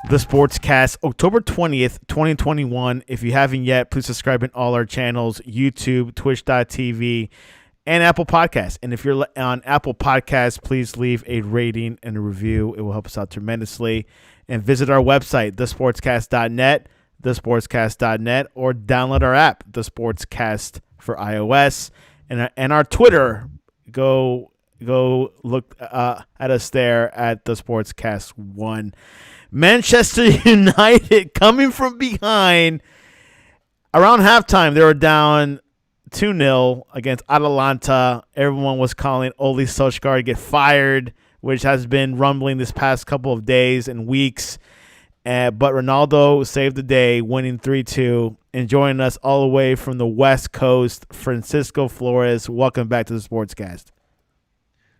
The Sportscast, October 20th, 2021. If you haven't yet, please subscribe in all our channels, YouTube, twitch.tv, and Apple Podcasts. And if you're on Apple Podcasts, please leave a rating and a review. It will help us out tremendously. And visit our website, thesportscast.net, thesportscast.net, or download our app, The Sportscast for iOS. And our Twitter, go look at us there at The Sportscast 1. Manchester United coming from behind. Around halftime, they were down 2-0 against Atalanta. Everyone was calling Ole Solskjaer to get fired, which has been rumbling this past couple of days and weeks. But Ronaldo saved the day, winning 3-2. And joining us all the way from the West Coast, Francisco Flores. Welcome back to the Sportscast.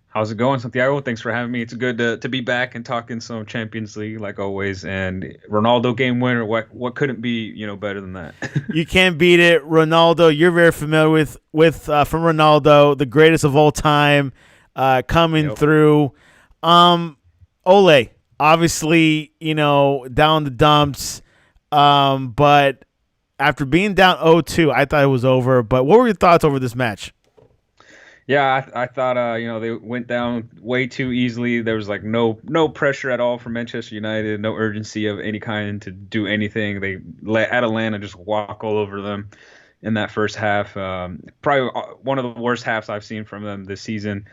How's it going, Santiago? Thanks for having me. It's good to be back and talking some Champions League like always. And Ronaldo game winner. What couldn't be better than that? You can't beat it, Ronaldo. You're very familiar with from Ronaldo, the greatest of all time, coming through. Ole, obviously, down the dumps, but after being down 0-2, I thought it was over. But what were your thoughts over this match? Yeah, I thought they went down way too easily. There was no pressure at all from Manchester United, no urgency of any kind to do anything. They let Atalanta just walk all over them in that first half. Probably one of the worst halves I've seen from them this season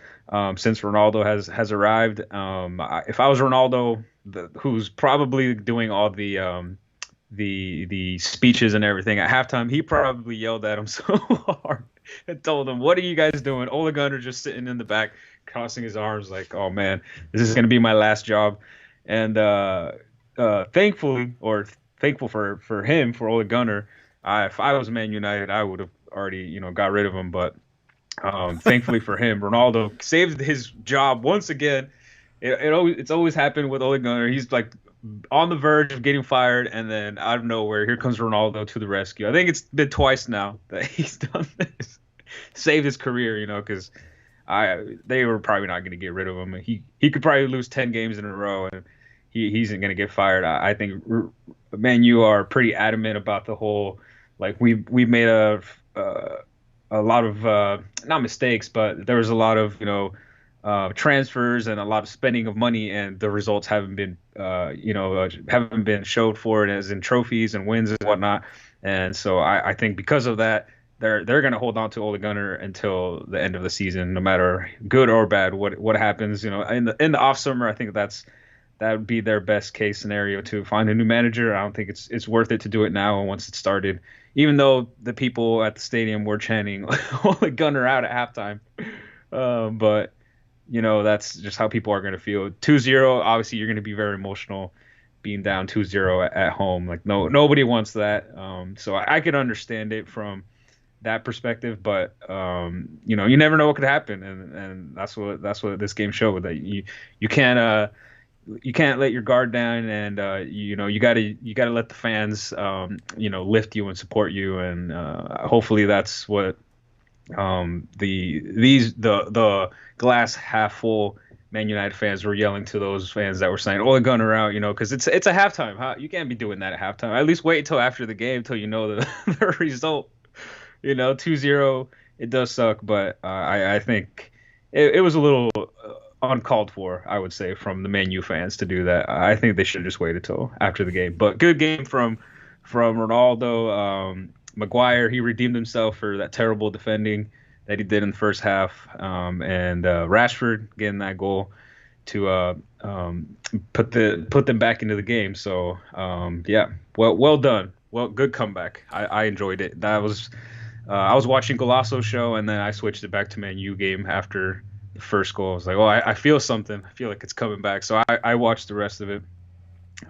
since Ronaldo has arrived. If I was Ronaldo, who's probably doing all the speeches and everything at halftime, he probably yelled at him so hard and told him, "What are you guys doing?" Ole Gunnar just sitting in the back, crossing his arms like, "Oh man, this is going to be my last job." And thankful for him, for Ole Gunnar, if I was Man United, I would have already got rid of him. But thankfully for him, Ronaldo saved his job once again. It's always happened with Ole Gunnar. He's like on the verge of getting fired, and then out of nowhere, here comes Ronaldo to the rescue. I think it's been twice now that he's done this, saved his career. Because they were probably not going to get rid of him. He could probably lose 10 games in a row, and he isn't going to get fired. I think Man, you are pretty adamant about the whole we made a lot of not mistakes, but there was a lot of transfers and a lot of spending of money, and the results haven't been showed for it as in trophies and wins and whatnot. And so I think because of that, they're going to hold on to Ole Gunnar until the end of the season, no matter good or bad what happens. In the off summer, I think that would be their best case scenario to find a new manager. I don't think it's worth it to do it now once it started, even though the people at the stadium were chanting Ole Gunnar out at halftime. But that's just how people are going to feel. 2-0, obviously you're going to be very emotional being down 2-0 at home. Nobody wants that. So I could understand it from that perspective, but you never know what could happen, and that's what this game showed, that you can't let your guard down, and you got to let the fans lift you and support you, and hopefully that's what the glass half full Man United fans were yelling to those fans that were saying Ole Gunnar out, because it's a halftime. You can't be doing that at halftime. At least wait until after the game till the result. 2-0, it does suck, but I think it was a little uncalled for, I would say, from the Man U fans to do that. I think they should have just waited till after the game. But good game from Ronaldo. Maguire, he redeemed himself for that terrible defending that he did in the first half, and Rashford getting that goal to put them back into the game. So well done. Well, good comeback. I enjoyed it. That was I was watching Golosso's show, and then I switched it back to Man U game after the first goal. I was like, oh, I feel something. I feel like it's coming back. So I watched the rest of it.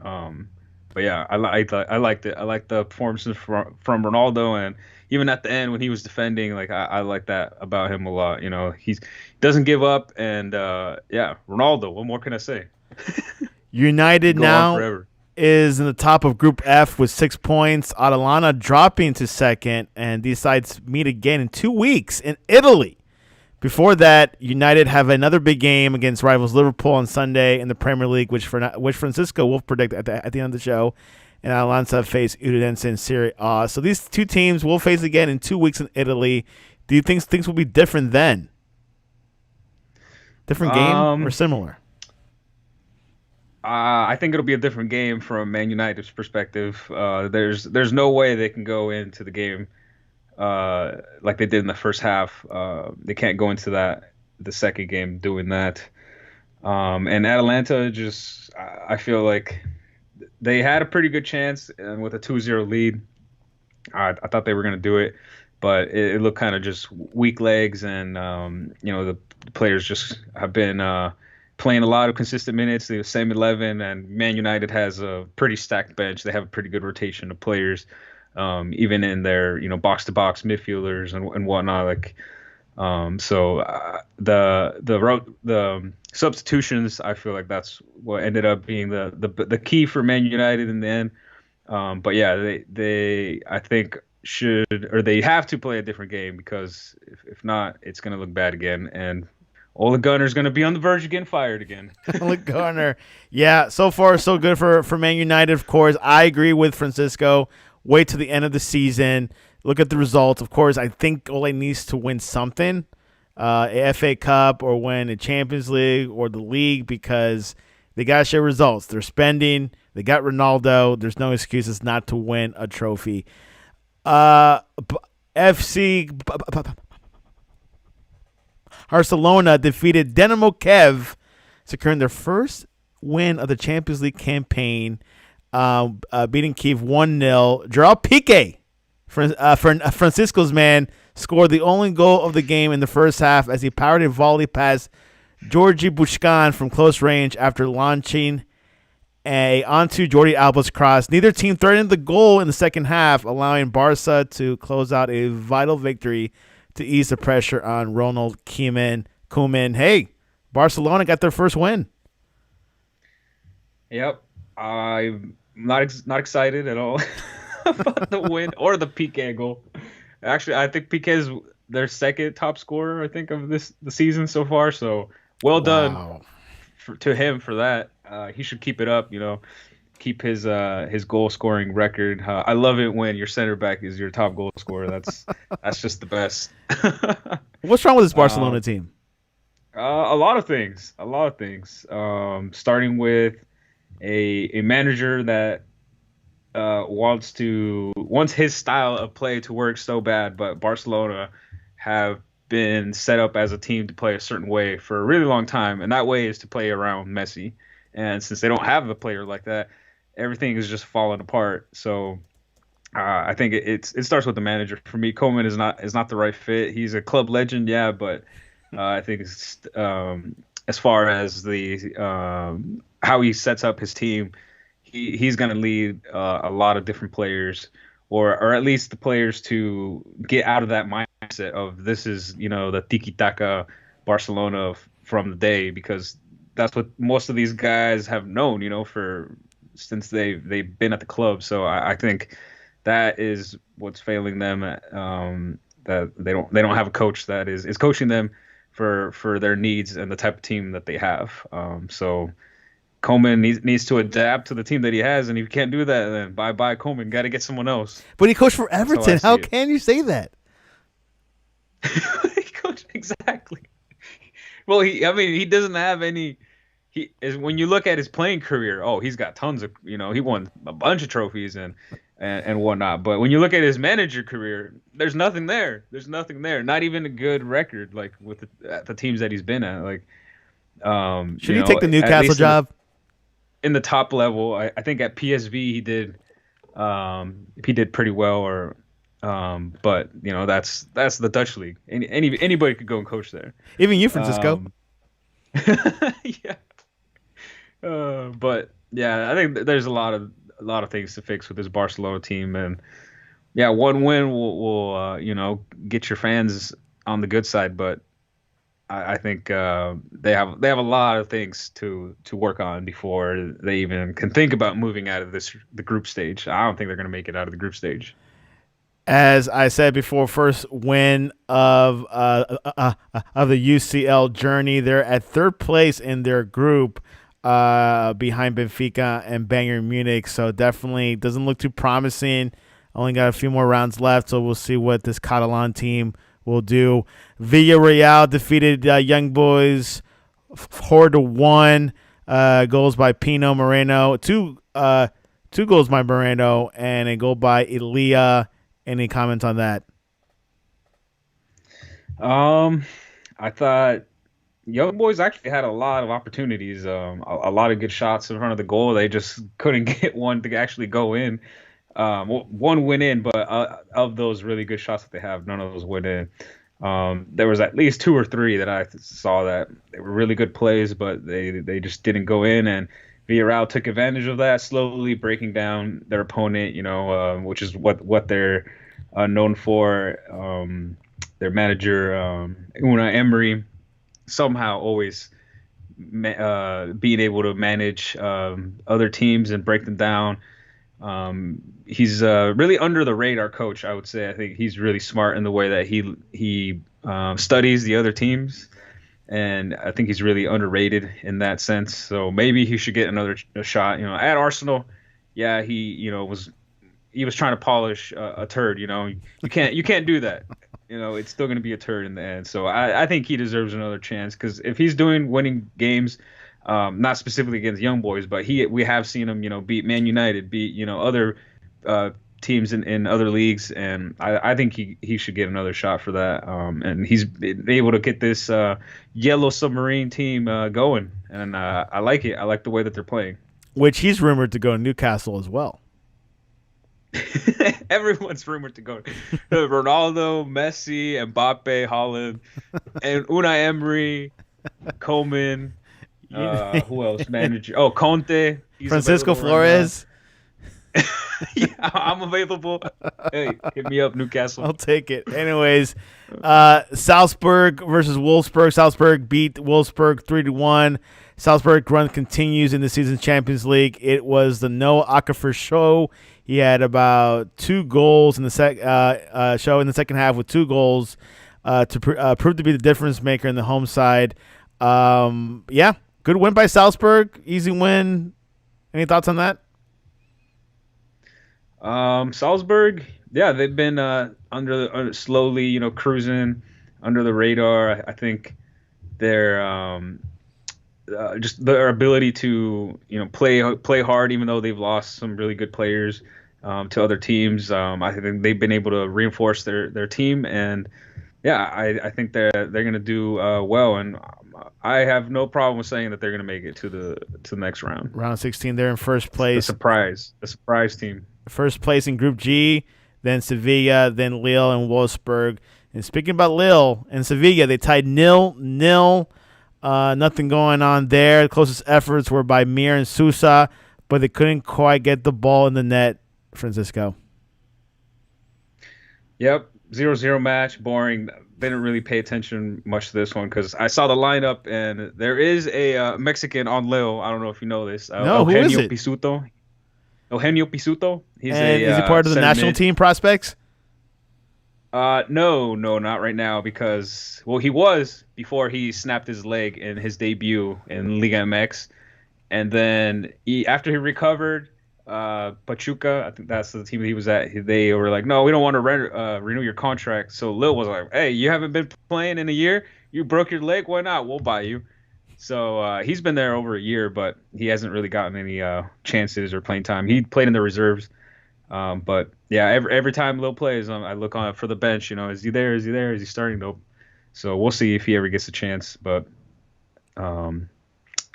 But yeah, I liked it. I liked the performances from Ronaldo, and even at the end when he was defending, I like that about him a lot. He doesn't give up, and Ronaldo. What more can I say? United now is in the top of Group F with 6 points. Atalanta dropping to second, and these sides meet again in 2 weeks in Italy. Before that, United have another big game against rivals Liverpool on Sunday in the Premier League, which Francisco will predict at the end of the show. And Atalanta face Udinese in Serie A. So these two teams will face again in 2 weeks in Italy. Do you think things will be different then? Different game or Um, similar? I think it'll be a different game from Man United's perspective. There's no way they can go into the game like they did in the first half. They can't go into the second game doing that. And Atalanta just I feel like they had a pretty good chance, and with a 2-0 lead, I thought they were going to do it, but it looked kind of just weak legs, and the players just have been playing a lot of consistent minutes, the same 11, and Man United has a pretty stacked bench. They have a pretty good rotation of players, even in their box to box midfielders and whatnot. Like the substitutions, I feel like that's what ended up being the key for Man United in the end. But yeah, they I think should, or they have to play a different game, because if not, it's gonna look bad again, and Ole Gunnar's gonna be on the verge of getting fired again. Look, Garner. Yeah, so far so good for Man United. Of course, I agree with Francisco. Wait till the end of the season. Look at the results. Of course, I think Ole needs to win something, a FA Cup or win a Champions League or the league, because they got to share results. They're spending. They got Ronaldo. There's no excuses not to win a trophy. Uh, FC Barcelona defeated Dynamo Kiev, securing their first win of the Champions League campaign, beating Kiev 1-0. Gerald Piqué, Francisco's man, scored the only goal of the game in the first half as he powered a volley past Georgi Bushkan from close range after launching onto Jordi Alba's cross. Neither team threatened the goal in the second half, allowing Barca to close out a vital victory to ease the pressure on Ronald Koeman. Hey, Barcelona got their first win. Yep, I'm not excited at all about the win or the PK goal. Actually, I think PK is their second top scorer, I think, of the season so far. So well done Wow. to him for that. He should keep it up. Keep his goal scoring record. I love it when your center back is your top goal scorer. That's just the best. What's wrong with this Um, Barcelona team? a lot of things. A lot of things. Starting with a manager that wants his style of play to work so bad, but Barcelona have been set up as a team to play a certain way for a really long time, and that way is to play around Messi. And since they don't have a player like that, everything is just falling apart. So I think it starts with the manager. For me, Koeman is not the right fit. He's a club legend, yeah, but I think as far as the how he sets up his team, he's going to lead a lot of different players, or at least the players, to get out of that mindset of this is the tiki taka Barcelona from the day, because that's what most of these guys have known, for since they've been at the club. So I think that is what's failing them. That they don't have a coach that is coaching them for their needs and the type of team that they have. So Coleman needs to adapt to the team that he has, and if you can't do that, then bye Coleman. Got to get someone else. But he coached for That's how I Everton. see How it. can you say that? Exactly. Well, he doesn't have any. He is when you look at his playing career. Oh, he's got tons of. He won a bunch of trophies and whatnot. But when you look at his manager career, there's nothing there. There's nothing there. Not even a good record, like with the teams that he's been at. Like, Should he take the at Newcastle least job? in the top level, I think at PSV he did pretty well. Or, but that's the Dutch league. Anybody could go and coach there. Even you, Francisco. Um, yeah. But yeah, I think there's a lot of things to fix with this Barcelona team, and yeah, one win will get your fans on the good side, but I think they have a lot of things to work on before they even can think about moving out of the group stage. I don't think they're going to make it out of the group stage. As I said before, first win of the UCL journey. They're at third place in their group, behind Benfica and Bayern Munich. So definitely doesn't look too promising. Only got a few more rounds left, so we'll see what this Catalan team will do. Villarreal defeated Young Boys 4-1. Goals by Pino Moreno. Two goals by Moreno and a goal by Elia. Any comments on that? Um, I thought Young Boys actually had a lot of opportunities, a lot of good shots in front of the goal. They just couldn't get one to actually go in. One went in, but of those really good shots that they have, none of those went in. There was at least two or three that I saw that they were really good plays, but they just didn't go in. And Villarreal took advantage of that, slowly breaking down their opponent. Which is what they're known for. Their manager, Unai Emery, somehow always being able to manage other teams and break them down. He's really under the radar coach, I would say. I think he's really smart in the way that he studies the other teams, and I think he's really underrated in that sense. So maybe he should get another shot. At Arsenal, yeah, he was trying to polish a turd. You can't do that. It's still going to be a turd in the end. So I think he deserves another chance, because if he's doing winning games, not specifically against Young Boys, but we have seen him, beat Man United, beat other teams in other leagues, and I think he should get another shot for that. And he's been able to get this Yellow Submarine team going, and I like it. I like the way that they're playing. Which he's rumored to go to Newcastle as well. Everyone's rumored to go. Ronaldo, Messi, Mbappe, Holland, and Unai Emery, Coleman. Who else? Manager? Oh, Conte. Francisco Flores. Yeah, I'm available. Hey, hit me up, Newcastle. I'll take it. Anyways, Salzburg versus Wolfsburg. Salzburg beat Wolfsburg 3-1. Salzburg run continues in the season's Champions League. It was the Noah Okafor show. He had about 2 goals in the show in the second half, with 2 goals to prove to be the difference maker in the home side. Yeah, good win by Salzburg. Easy win. Any thoughts on that? Salzburg, yeah, they've been slowly, cruising under the radar. I think they're just their ability to play hard, even though they've lost some really good players to other teams. I think they've been able to reinforce their team, and yeah, I think they're going to do well, and I have no problem with saying that they're going to make it to the next round. Round 16, they're in first place. The surprise team. First place in Group G, then Sevilla, then Lille and Wolfsburg. And speaking about Lille and Sevilla, they tied 0-0. Nothing going on there. The closest efforts were by Mir and Sousa, but they couldn't quite get the ball in the net, Francisco. Yep, 0-0 match, boring. Didn't really pay attention much to this one because I saw the lineup, and there is a Mexican on Lille. I don't know if you know this. No, who is it? Eugenio Pisuto. Is he part of the national team prospects? No, not right now, because he was before he snapped his leg in his debut in Liga MX, and then after he recovered, Pachuca, I think that's the team he was at. They were like, no, we don't want to renew your contract. So Lil was like, hey, you haven't been playing in a year. You broke your leg. Why not? We'll buy you. So he's been there over a year, but he hasn't really gotten any chances or playing time. He played in the reserves. But yeah, every time Lil plays, I look on for the bench. Is he there? Is he there? Is he starting? Nope. So we'll see if he ever gets a chance. But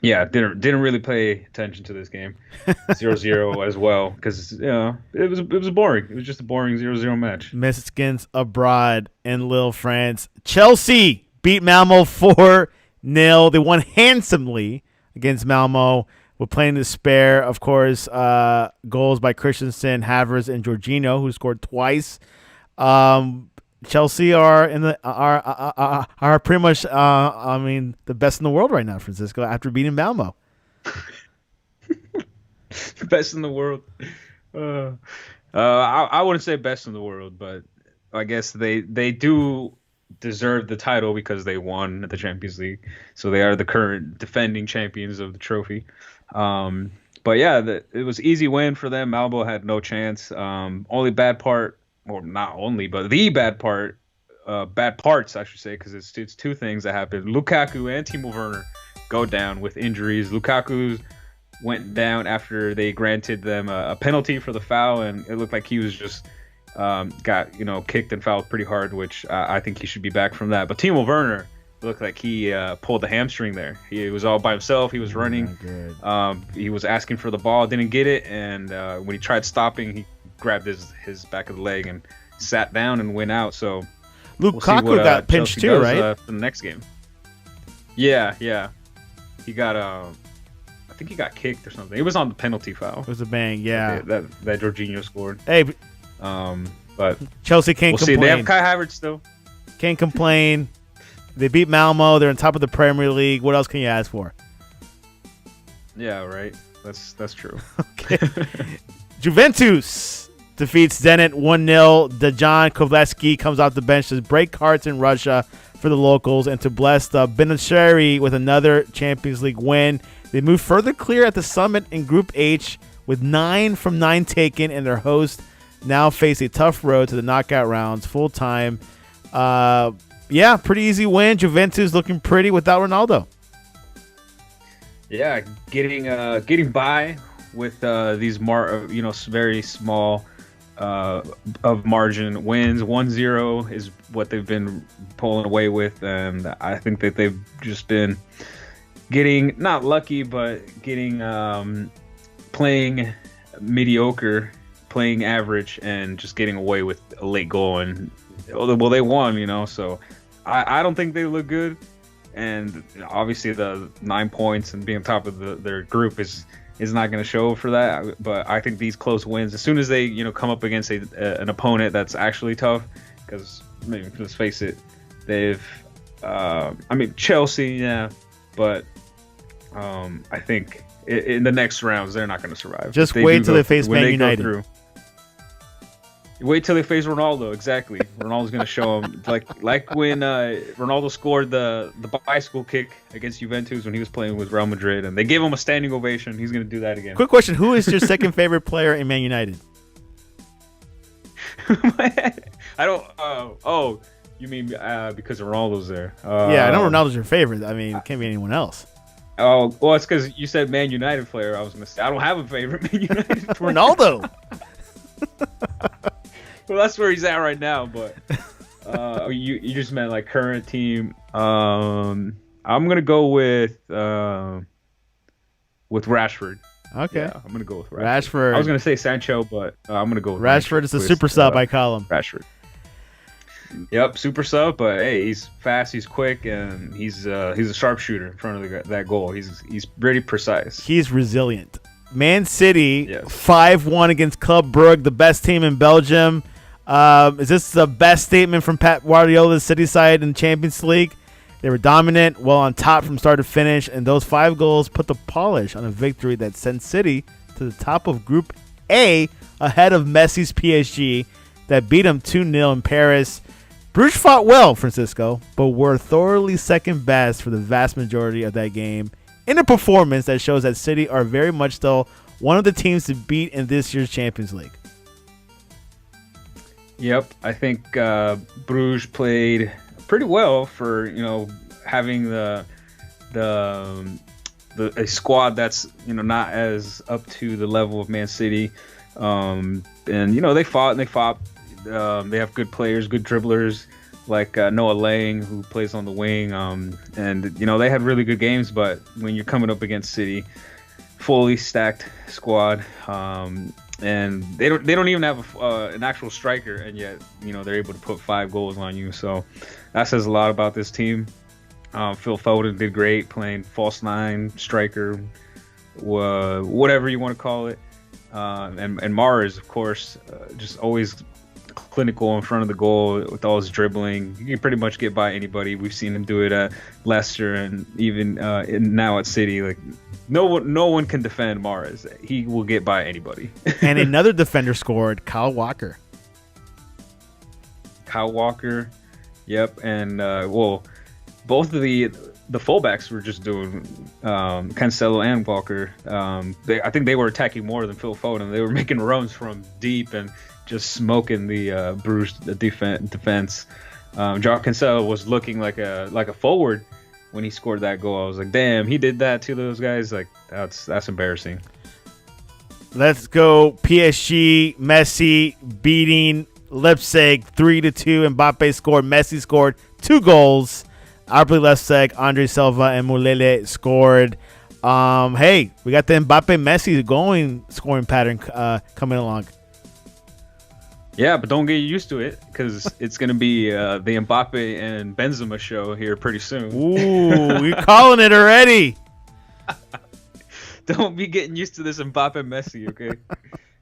yeah, didn't really pay attention to this game. 0-0 as well, because it was boring. It was just a boring 0-0 match. Mexicans abroad in Lille, France. Chelsea beat Malmo 4-0. They won handsomely against Malmo. We're playing to spare, of course, goals by Christensen, Havertz, and Jorginho, who scored twice. Chelsea are pretty much, the best in the world right now, Francisco, after beating Malmo. Best in the world. I wouldn't say best in the world, but I guess they do deserve the title because they won the Champions League, so they are the current defending champions of the trophy. Um, but yeah, it was easy win for them. Malmo had no chance. Only bad part, or not only, but the bad parts, I should say, because it's two things that happened. Lukaku and Timo Werner go down with injuries. Lukaku went down after they granted them a penalty for the foul, and it looked like he was just got kicked and fouled pretty hard, which I think he should be back from that. But Timo Werner looked like he pulled the hamstring there. He was all by himself. He was running. He was asking for the ball, didn't get it, and when he tried stopping, he grabbed his back of the leg and sat down and went out. So Lukaku we'll got pinched Chelsea too, does, right? For the next game. Yeah. He got I think he got kicked or something. It was on the penalty foul. It was a bang, yeah. That Jorginho scored. Hey, but Chelsea can't we'll complain. see. They have Kai Havertz still. Can't complain. They beat Malmo. They're on top of the Premier League. What else can you ask for? Yeah, right. That's true. Okay. Juventus defeats Zenit 1-0. Dejan Kovaleski comes off the bench to break hearts in Russia for the locals and to bless the Benacerri with another Champions League win. They move further clear at the summit in Group H with 9 from 9 taken, and their hosts now face a tough road to the knockout rounds full time. Pretty easy win. Juventus looking pretty without Ronaldo. Yeah, getting by with these very small of margin wins. 1-0 is what they've been pulling away with, and I think that they've just been getting not lucky, but getting playing mediocre, playing average, and just getting away with a late goal. And well, they won, so I don't think they look good. And obviously the 9 points and being top of their group is not going to show for that. But I think these close wins, as soon as they come up against an opponent that's actually tough, because let's face it, they've Chelsea, yeah, but I think in the next rounds they're not going to survive. Just wait till they face Man United. Wait till they face Ronaldo. Exactly. Ronaldo's going to show them like when Ronaldo scored the bicycle kick against Juventus when he was playing with Real Madrid, and they gave him a standing ovation. He's going to do that again. Quick question: who is your second favorite player in Man United? I don't. Oh, you mean because Ronaldo's there? Yeah, I know Ronaldo's your favorite. I mean, it can't be anyone else. Oh, well, it's because you said Man United player. I was going to say I don't have a favorite Man United player. Ronaldo. Well, that's where he's at right now, but you just meant like current team. I'm gonna go with Rashford. Okay, yeah, I'm gonna go with Rashford. I was gonna say Sancho, but I'm gonna go with Rashford. Is a super sub. I call him Rashford. Yep, super sub, but hey, he's fast, he's quick, and he's a sharpshooter in front of that goal. He's pretty precise. He's resilient. Man City 5-1 against Club Brugge, the best team in Belgium. Is this the best statement from Pep Guardiola's City side in Champions League? They were dominant, well on top from start to finish, and those 5 goals put the polish on a victory that sent City to the top of Group A ahead of Messi's PSG that beat him 2-0 in Paris. Bruges fought well, Francisco, but were thoroughly second best for the vast majority of that game in a performance that shows that City are very much still one of the teams to beat in this year's Champions League. Yep, I think Bruges played pretty well for having a squad that's not as up to the level of Man City, and they fought. They have good players, good dribblers like Noah Lang, who plays on the wing, and they had really good games. But when you're coming up against City, fully stacked squad. And they don't even have an actual striker, and yet they're able to put 5 goals on you. So that says a lot about this team. Phil Foden did great playing false 9 striker, whatever you want to call it. And Mars, of course, just always clinical in front of the goal with all his dribbling. He can pretty much get by anybody. We've seen him do it at Leicester and even now at City. Like no one can defend Mahrez. He will get by anybody. And another defender scored, Kyle Walker. Kyle Walker, yep, and both of the fullbacks were just doing Cancelo and Walker. I think they were attacking more than Phil Foden. They were making runs from deep and just smoking the Bruges defense. João Cancelo was looking like a forward when he scored that goal. I was like, damn, he did that to those guys. Like that's embarrassing. Let's go PSG. Messi beating Leipzig 3-2. Mbappe scored. Messi scored 2 goals. RB Leipzig, Andre Silva, and Mulele scored. Hey, we got the Mbappe Messi scoring pattern coming along. Yeah, but don't get used to it because it's going to be the Mbappe and Benzema show here pretty soon. Ooh, you're calling it already. Don't be getting used to this Mbappe Messi, okay?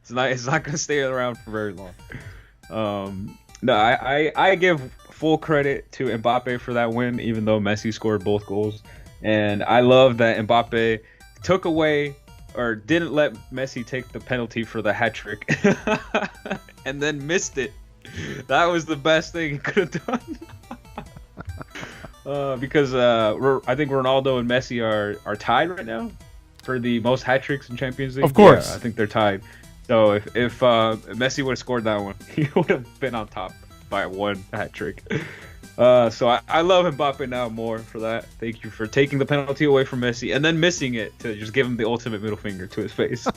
It's not going to stay around for very long. No, I give full credit to Mbappe for that win, even though Messi scored both goals. And I love that Mbappe took away or didn't let Messi take the penalty for the hat trick and then missed it. That was the best thing he could have done. Because I think Ronaldo and Messi are tied right now for the most hat tricks in Champions League. Of course. Yeah, I think they're tied. So if Messi would have scored that one, he would have been on top by 1 hat trick. So I love Mbappe now more for that. Thank you for taking the penalty away from Messi and then missing it to just give him the ultimate middle finger to his face.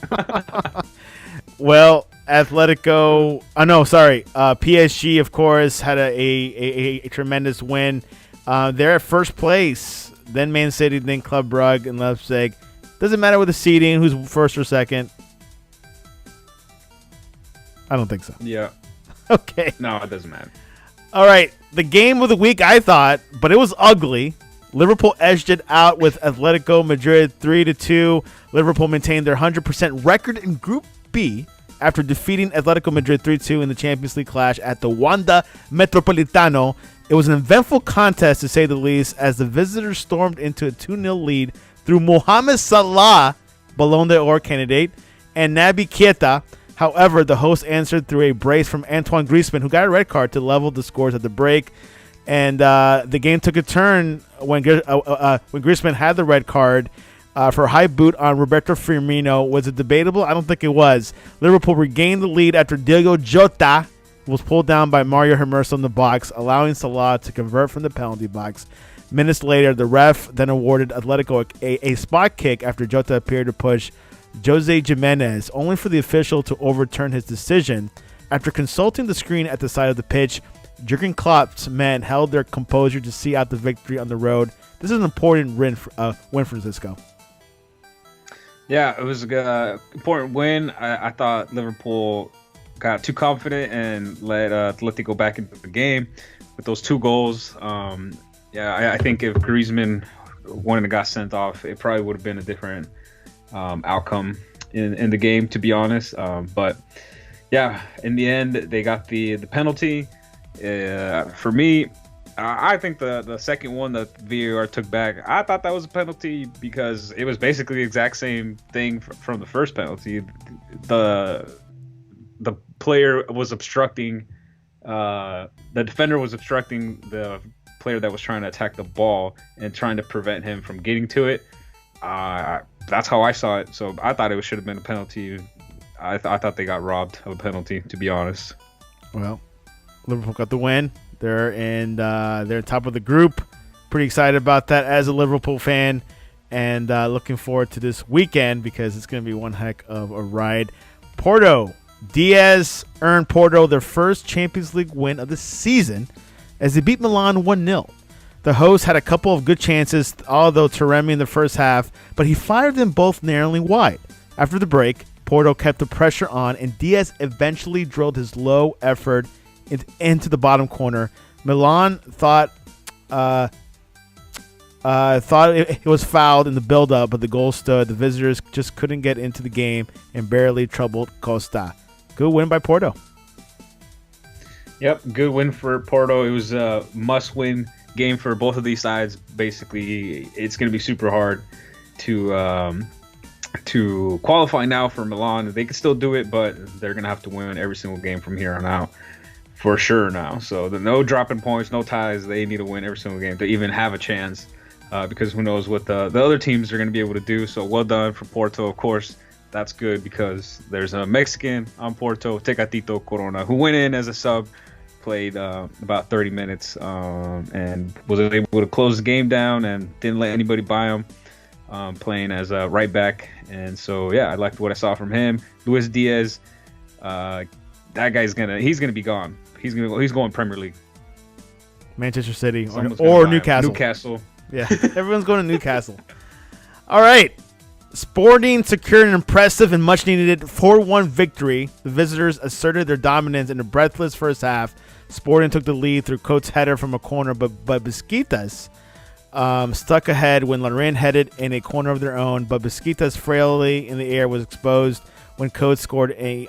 Well, Atletico. PSG, of course, had a tremendous win. They're at first place. Then Man City, then Club Brugge, and Leipzig. Doesn't matter with the seeding, who's first or second. I don't think so. Yeah. Okay. No, it doesn't matter. All right. The game of the week, I thought, but it was ugly. Liverpool edged it out with Atletico Madrid 3-2. Liverpool maintained their 100% record in Group B after defeating Atletico Madrid 3-2 in the Champions League clash at the Wanda Metropolitano. It was an eventful contest, to say the least, as the visitors stormed into a 2-0 lead through Mohamed Salah, Ballon d'Or candidate, and Naby Keita. However, the hosts answered through a brace from Antoine Griezmann, who got a red card to level the scores at the break. And the game took a turn when Griezmann had the red card for a high boot on Roberto Firmino. Was it debatable? I don't think it was. Liverpool regained the lead after Diogo Jota was pulled down by Mario Hermoso in the box, allowing Salah to convert from the penalty box. Minutes later, the ref then awarded Atletico a spot kick after Jota appeared to push Jose Jimenez, only for the official to overturn his decision. After consulting the screen at the side of the pitch, Jurgen Klopp's men held their composure to see out the victory on the road. This is an important win for Francisco. Yeah, it was an important win. I thought Liverpool got too confident and let Atletico back into the game with those 2 goals. I think if Griezmann wouldn't have got sent off, it probably would have been a different outcome in the game, to be honest. But yeah, in the end, they got the penalty. For me, I think the second one that VAR took back, I thought that was a penalty because it was basically the exact same thing from the first penalty. The player was obstructing, the defender was obstructing the player that was trying to attack the ball and trying to prevent him from getting to it. That's how I saw it. So I thought it should have been a penalty. I thought they got robbed of a penalty, to be honest. Well, Liverpool got the win. They're top of the group. Pretty excited about that as a Liverpool fan, and looking forward to this weekend because it's going to be one heck of a ride. Porto. Diaz earned Porto their first Champions League win of the season as they beat Milan 1-0. The hosts had a couple of good chances, although Taremi in the first half, but he fired them both narrowly wide. After the break, Porto kept the pressure on, and Diaz eventually drilled his low effort into the bottom corner. Milan thought it was fouled in the build-up, but the goal stood. The visitors just couldn't get into the game and barely troubled Costa. Good win by Porto. Yep, good win for Porto. It was a must-win game for both of these sides. Basically, it's going to be super hard to qualify now for Milan. They can still do it, but they're going to have to win every single game from here on out for sure now. So the no dropping points, no ties. They need to win every single game to even have a chance. Because who knows what the other teams are going to be able to do. So well done for Porto, of course. That's good because there's a Mexican on Porto, Tecatito Corona, who went in as a sub, played about 30 minutes, and was able to close the game down and didn't let anybody buy him, playing as a right back. And so, yeah, I liked what I saw from him. Luis Diaz, that guy's he's gonna be gone. He's going Premier League. Manchester City or Newcastle. Newcastle. Yeah, everyone's going to Newcastle. All right. Sporting secured an impressive and much-needed 4-1 victory. The visitors asserted their dominance in a breathless first half. Sporting took the lead through Coates' header from a corner, but Besiktas stuck ahead when Larin headed in a corner of their own, but Besiktas' frailty in the air was exposed when Coates scored a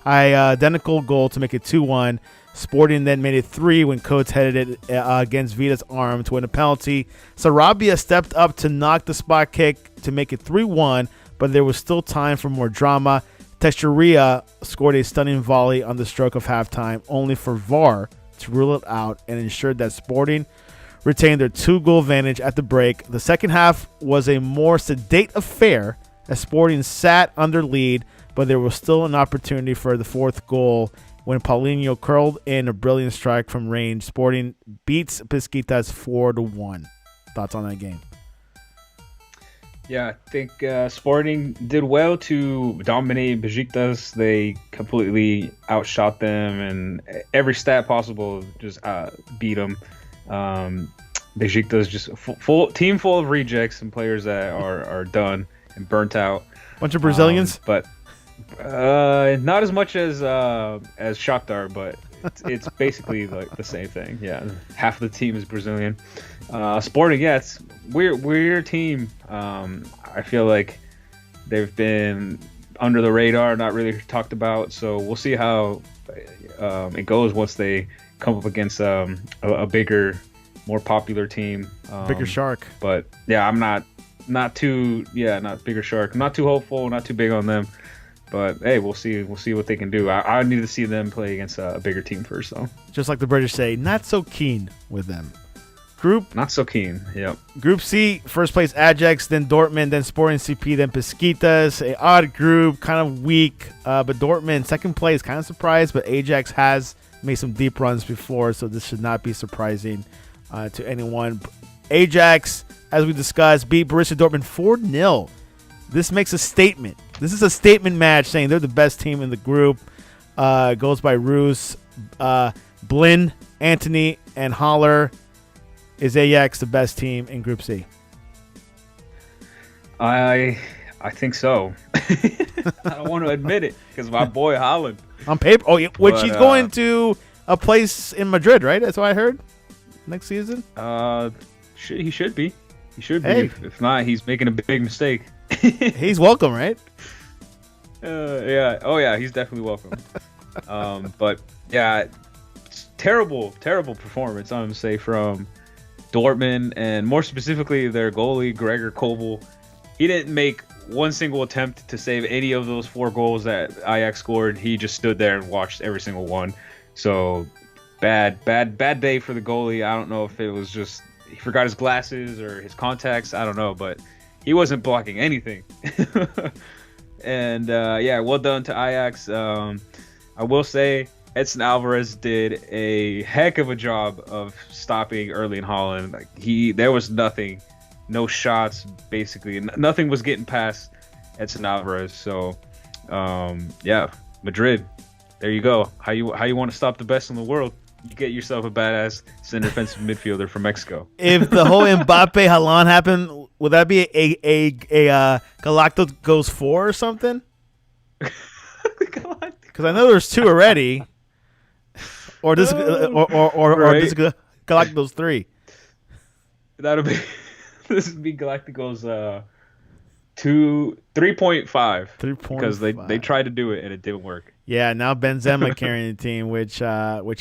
identical goal to make it 2-1. Sporting then made it 3 when Coates headed it against Vida's arm to win a penalty. Sarabia stepped up to knock the spot kick to make it 3-1, but there was still time for more drama. Teixeira scored a stunning volley on the stroke of halftime, only for VAR to rule it out and ensured that Sporting retained their 2-goal advantage at the break. The second half was a more sedate affair as Sporting sat under lead, but there was still an opportunity for the fourth goal when Paulinho curled in a brilliant strike from range. Sporting beats Besiktas 4-1. Thoughts on that game? Yeah, I think Sporting did well to dominate Besiktas. They completely outshot them, and every stat possible just beat them. Besiktas just team full of rejects and players that are done and burnt out. Bunch of Brazilians, but not as much as Shakhtar, but it's basically like the same thing. Yeah, half of the team is Brazilian. Sporting, yeah, it's weird team. I feel like they've been under the radar, not really talked about. So we'll see how it goes once they come up against a bigger, more popular team. bigger shark. But yeah, I'm not bigger shark. I'm not too hopeful, not too big on them. But hey, we'll see what they can do. I need to see them play against a bigger team first, though. Just like the British say, not so keen with them. Group Not so keen. Yep. Group C, first place Ajax, then Dortmund, then Sporting CP, then Besiktas. A odd group, kind of weak. But Dortmund, second place, kind of surprised. But Ajax has made some deep runs before, so this should not be surprising to anyone. Ajax, as we discussed, beat Borussia Dortmund 4-0. This makes a statement. This is a statement match saying they're the best team in the group. Goes by Roos, Blin, Anthony, and Haller. Is Ajax the best team in Group C? I think so. I don't want to admit it because my boy Holland. On paper, he's going to a place in Madrid, right? That's what I heard. Next season. He should be. He should be. Hey. If not, he's making a big mistake. He's welcome, right? Yeah. Oh yeah, he's definitely welcome. But yeah, terrible performance. I'm gonna say from Dortmund, and more specifically their goalie Gregor Kobel. He didn't make one single attempt to save any of those 4 goals that Ajax scored. He just stood there and watched every single one. So bad day for the goalie. I don't know if it was just he forgot his glasses or his contacts. I don't know, but he wasn't blocking anything. And yeah, well done to Ajax. I will say Edson Alvarez did a heck of a job of stopping Erling Haaland. Like there was nothing, no shots, basically nothing was getting past Edson Alvarez. So yeah, Madrid, there you go. How you want to stop the best in the world? You get yourself a badass center defensive midfielder from Mexico. If the whole Mbappe Haaland happened, would that be a Galacticos 4 or something? Because I know there's 2 already. Or this Right. this Galacticos 3. That'll be this would be Galacticos Two 3.5 because they 3.5. tried to do it and it didn't work. Yeah, now Benzema carrying the team, which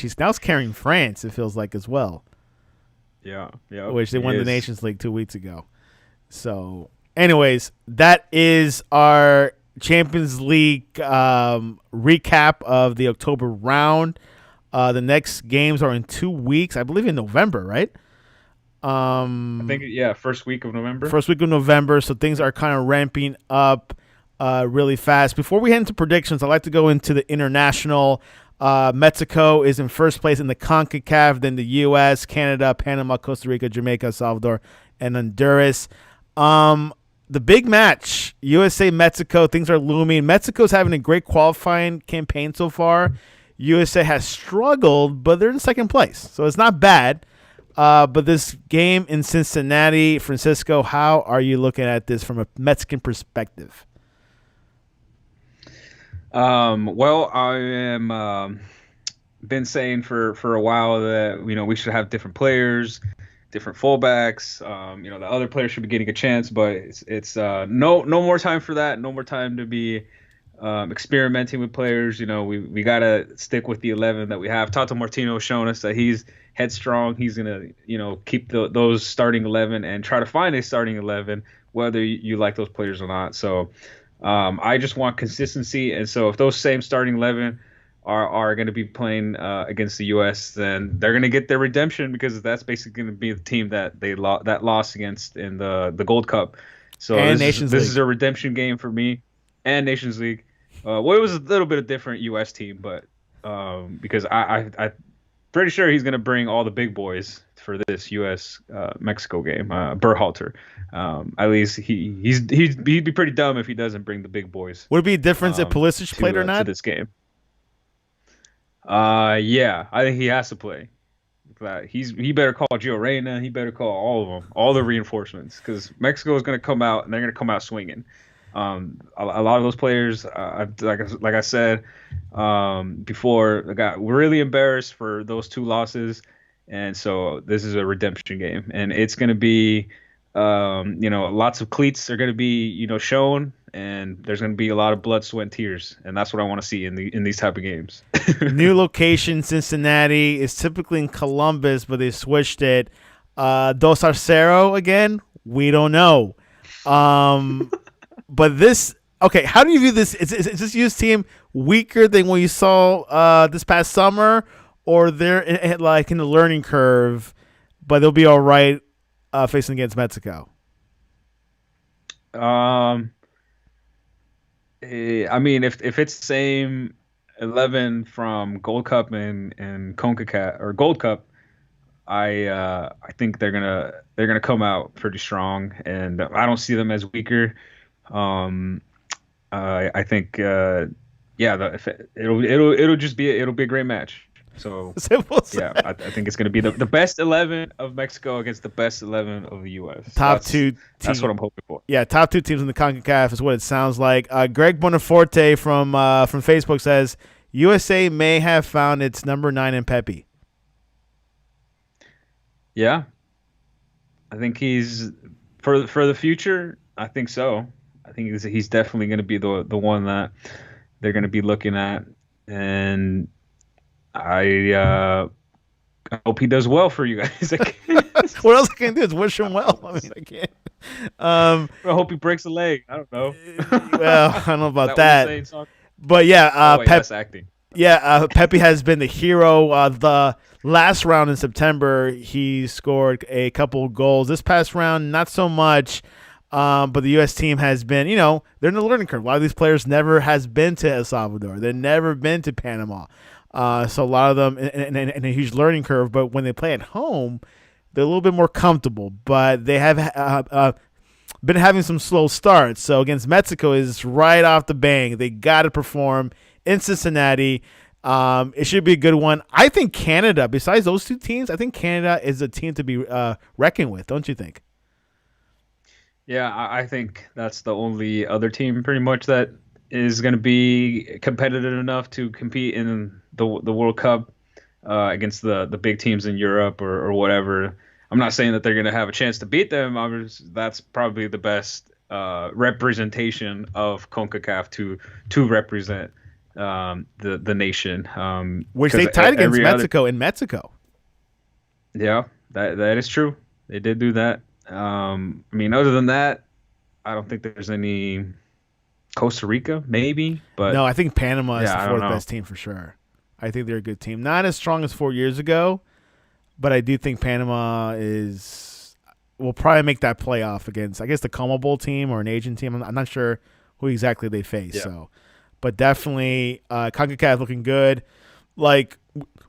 he's now carrying France. It feels like as well, Yeah, yeah, which they he won the is. Nations League 2 weeks ago. So, anyways, that is our Champions League recap of the October round. The next games are in 2 weeks, I believe, in November, right? I think yeah, first week of November. First week of November, so things are kind of ramping up really fast. Before we head into predictions, I'd like to go into the international. Mexico is in first place in the CONCACAF, then the U.S., Canada, Panama, Costa Rica, Jamaica, El Salvador, and Honduras. The big match, USA Mexico, things are looming. Mexico's having a great qualifying campaign so far. USA has struggled, but they're in second place, so it's not bad. But this game in Cincinnati, Francisco, how are you looking at this from a Mexican perspective? Well, I am been saying for a while that we should have different players, different fullbacks. The other players should be getting a chance, but it's no more time for that. No more time to be experimenting with players. We gotta stick with the 11 that we have. Tato Martino has shown us that he's headstrong. He's gonna keep those starting 11 and try to find a starting 11, whether you like those players or not. So I just want consistency, and so if those same starting 11 are going to be playing against the U.S., then they're going to get their redemption because that's basically going to be the team that that lost against in the Gold Cup. So And this is Nations this League. is a redemption game for me and Nations League. Well, it was a little bit of different U.S. team, but because I pretty sure he's going to bring all the big boys for this U.S. Mexico game. Berhalter, at least he'd be pretty dumb if he doesn't bring the big boys Would it be a difference if Pulisic played or to not? this game. Yeah, I think he has to play. He better call Gio Reyna. He better call all of them, all the reinforcements, because Mexico is going to come out and they're going to come out swinging. A lot of those players, like I said before, I got really embarrassed for those two losses, and so this is a redemption game, and it's going to be, lots of cleats are going to be, shown, and there's going to be a lot of blood, sweat, and tears, and that's what I want to see in these type of games. New location, Cincinnati is typically in Columbus, but they switched it. Dos Arcero again? We don't know. But this, okay, how do you view this? Is this U.S. team weaker than what you saw this past summer, or they're like in the learning curve, but they'll be all right facing against Mexico? Um, I mean, if it's the same 11 from Gold Cup and CONCACAF or Gold Cup, I think they're gonna come out pretty strong, and I don't see them as weaker. Um, I think yeah, it'll just be a great match. So Simple as yeah, that. I think it's gonna be the best 11 of Mexico against the best 11 of the U.S. Top two That's team. what I'm hoping for. Yeah, top two teams in the CONCACAF is what it sounds like. Greg Bonaforte from Facebook says USA may have found its number 9 in Pepe. Yeah, I think he's for the future. I think so. I think he's definitely going to be the one that they're going to be looking at, and I hope he does well for you guys. What else I can do is wish him well. I mean, I can't. Um, I hope he breaks a leg. I don't know. well, I don't know about Is that what that, you say in soccer? but yeah, Oh wait, that's acting. Pepe has been the hero. The last round in September, he scored a couple goals. This past round, not so much. But the U.S. team has been, they're in the learning curve. A lot of these players never has been to El Salvador. They've never been to Panama. So a lot of them in a huge learning curve. But when they play at home, they're a little bit more comfortable. But they have been having some slow starts. So against Mexico is right off the bang. They got to perform in Cincinnati. It should be a good one. I think Canada, besides those two teams, I think Canada is a team to be reckoned with. Don't you think? Yeah, I think that's the only other team pretty much that is going to be competitive enough to compete in the World Cup against the big teams in Europe or whatever. I'm not saying that they're going to have a chance to beat them. That's probably the best representation of CONCACAF to represent the nation. Which Because they tied against every other, Mexico in Mexico. yeah, that is true. They did do that. I mean, other than that, I don't think there's any. Costa Rica, maybe, No, but I think Panama is yeah, the I don't fourth know. best team for sure. I think they're a good team. Not as strong as 4 years ago, but I do think Panama is will probably make that playoff against, I guess, the Como Bowl team or an Asian team. I'm not sure who exactly they face. Yeah. So, but definitely CONCACAF looking good. Like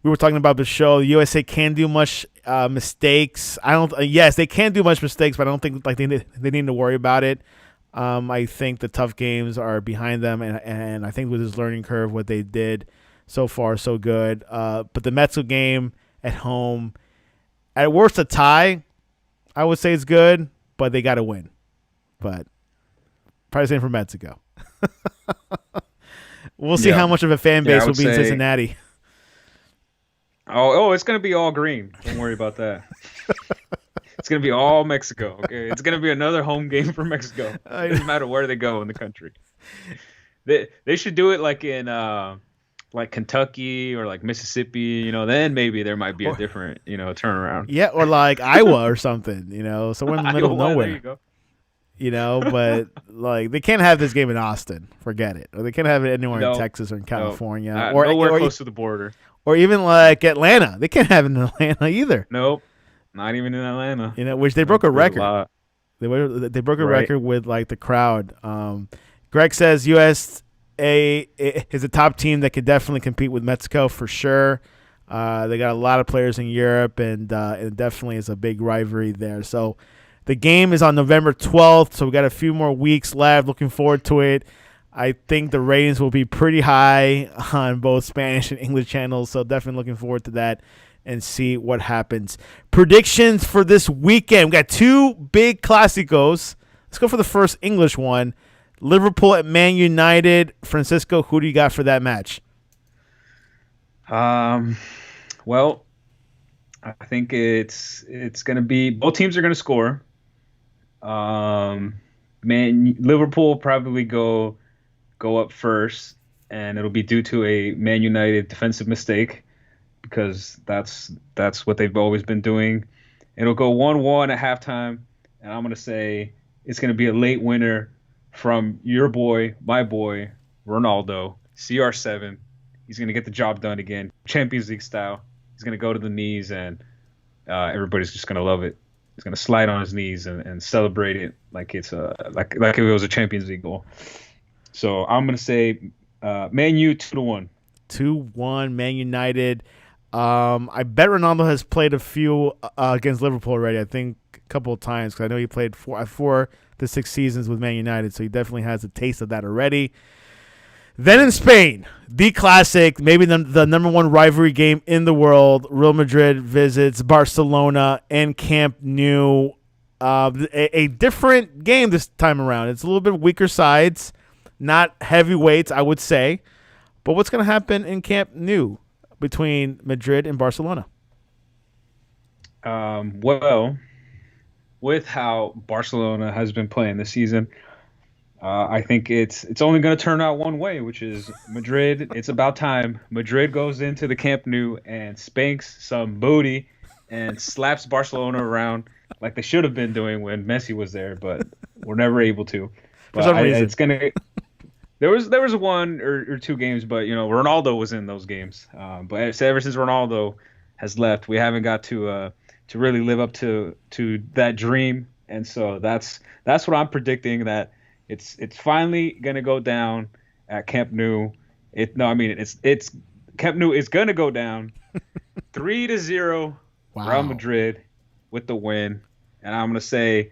we were talking about the show, the USA can do much mistakes. I don't. Yes, they can do much mistakes, but I don't think like they need to worry about it. I think the tough games are behind them, and I think with his learning curve, what they did so far, so good. But the Mexico game at home, at worst, a tie, I would say it's good, but they got to win. But probably same for Mexico. We'll see how Yeah. much of a fan Yeah, I base will would be in say, Cincinnati. it's gonna be all green. Don't worry about that. It's gonna be all Mexico. Okay, it's gonna be another home game for Mexico. It I, doesn't matter where they go in the country. They should do it like Kentucky or like Mississippi. Then maybe there might be a or different turnaround. yeah, or like Iowa or something. Somewhere in the middle of Iowa, there you nowhere. go. But like they can't have this game in Austin. Forget it. Or they can't have it anywhere in No, Texas or in no, California nowhere close to the border. or even like Atlanta. They can't have it in Atlanta either. Nope, not even in Atlanta. Which they broke Nope, a there's a record. lot. They broke a Right. record with like the crowd. Greg says USA is a top team that could definitely compete with Mexico for sure. They got a lot of players in Europe, and it definitely is a big rivalry there. So the game is on November 12th, so we got a few more weeks left. Looking forward to it. I think the ratings will be pretty high on both Spanish and English channels, so definitely looking forward to that and see what happens. Predictions for this weekend. We got two big Clásicos. Let's go for the first English one. Liverpool at Man United. Francisco, who do you got for that match? Um, well, I think it's gonna be both teams are gonna score. Man, Liverpool probably go up first, and it'll be due to a Man United defensive mistake because that's what they've always been doing. It'll go 1-1 at halftime, and I'm gonna say it's gonna be a late winner from your boy, my boy, Ronaldo, CR7. He's gonna get the job done again, Champions League style. He's gonna go to the knees, and everybody's just gonna love it. He's gonna slide on his knees and celebrate it like it's like if it was a Champions League goal. So I'm gonna say Man U 2-1. 2-1 Man United. I bet Ronaldo has played a few against Liverpool already. I think a couple of times because I know he played 4 to 6 seasons with Man United, so he definitely has a taste of that already. Then in Spain, the classic, maybe the number one rivalry game in the world. Real Madrid visits Barcelona and Camp Nou. A different game this time around. It's a little bit weaker sides, not heavyweights, I would say. But what's going to happen in Camp Nou between Madrid and Barcelona? Well, with how Barcelona has been playing this season, I think it's only going to turn out one way, which is Madrid. It's about time Madrid goes into the Camp Nou and spanks some booty and slaps Barcelona around like they should have been doing when Messi was there, but we're never able to. For But some reason. it's gonna. There was one or two games, but Ronaldo was in those games. But ever since Ronaldo has left, we haven't got to really live up to that dream, and so that's what I'm predicting that it's finally gonna go down at Camp Nou. It no, I mean it's Camp Nou is gonna go down 3-0 Real Wow. Madrid with the win, and I'm gonna say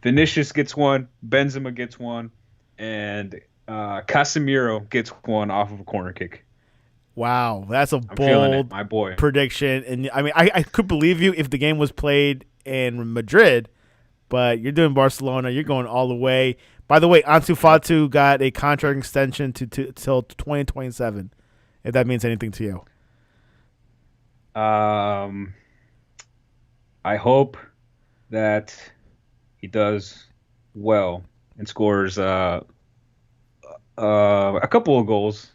Vinicius gets one, Benzema gets one, and Casemiro gets one off of a corner kick. Wow. That's a I'm feeling it, bold my boy. prediction. And I mean, I could believe you if the game was played in Madrid, but you're doing Barcelona. You're going all the way. By the way, Ansu Yep. Fati got a contract extension till 2027, if that means anything to you. Um, I hope that he does well and scores a couple of goals.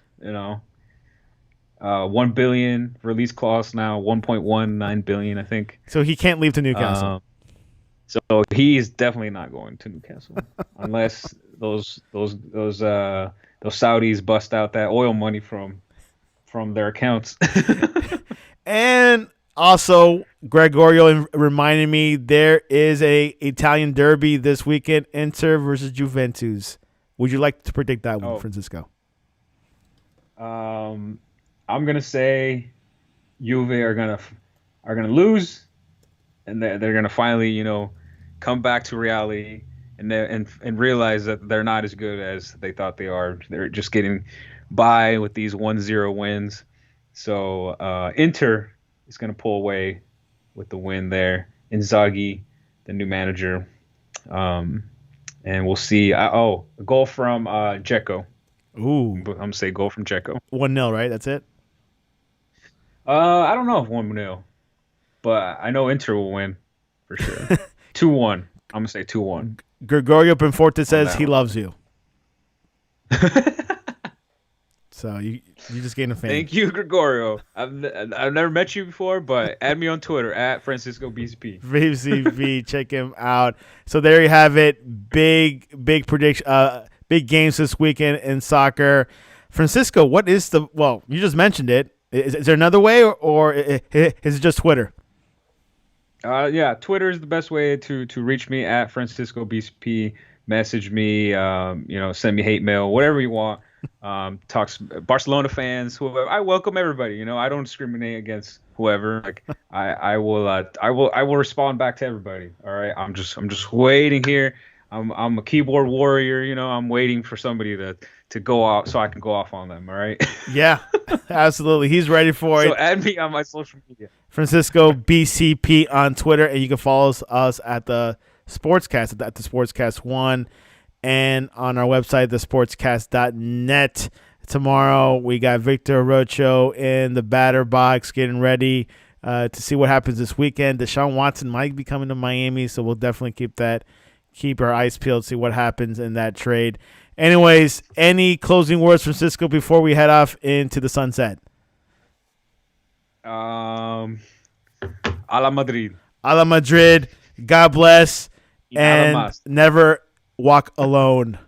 1 billion release clause now, 1.19 billion, I think. So he can't leave to Newcastle. Um, so he's definitely not going to Newcastle unless those Saudis bust out that oil money from their accounts. And also, Gregorio reminded me there is a Italian derby this weekend: Inter versus Juventus. Would you like to predict that one, Oh, Francisco? I'm gonna say Juve are gonna lose, and they're gonna finally, come back to reality and realize that they're not as good as they thought they are. They're just getting by with these 1-0 wins. So Inter is gonna pull away with the win there. Inzaghi, the new manager, and we'll see. A goal from Dzeko. Ooh, I'm gonna say goal from Dzeko. 1-0, right? That's it. I don't know if 1-0, but I know Inter will win for sure. 2-1. I'm gonna say 2-1 Gregorio Benforte on says that he one. loves you. So you just gained a fan. Thank you, Gregorio. I've never met you before, but add me on Twitter at Francisco BCP. VCV, check him out. So there you have it. Big prediction. Big games this weekend in soccer. Francisco, what is the? Well, you just mentioned it. Is there another way, or is it just Twitter? Yeah, Twitter is the best way to reach me at Francisco BCP. Message me, send me hate mail, whatever you want. Talks Barcelona fans, whoever. I welcome everybody. I don't discriminate against whoever. Like I will respond back to everybody. All right, I'm just waiting here. I'm a keyboard warrior. I'm waiting for somebody to go out so I can go off on them. All right. Yeah, absolutely. He's ready for So it. add me on my social media. Francisco BCP on Twitter, and you can follow us at the Sportscast at the Sportscast One, and on our website, thesportscast.net. Tomorrow we got Victor Rocho in the batter box getting ready to see what happens this weekend. Deshaun Watson might be coming to Miami, so we'll definitely keep our eyes peeled, see what happens in that trade. Anyways, any closing words, Francisco, before we head off into the sunset? A la Madrid. A la Madrid. God bless, Nada and más. never walk alone.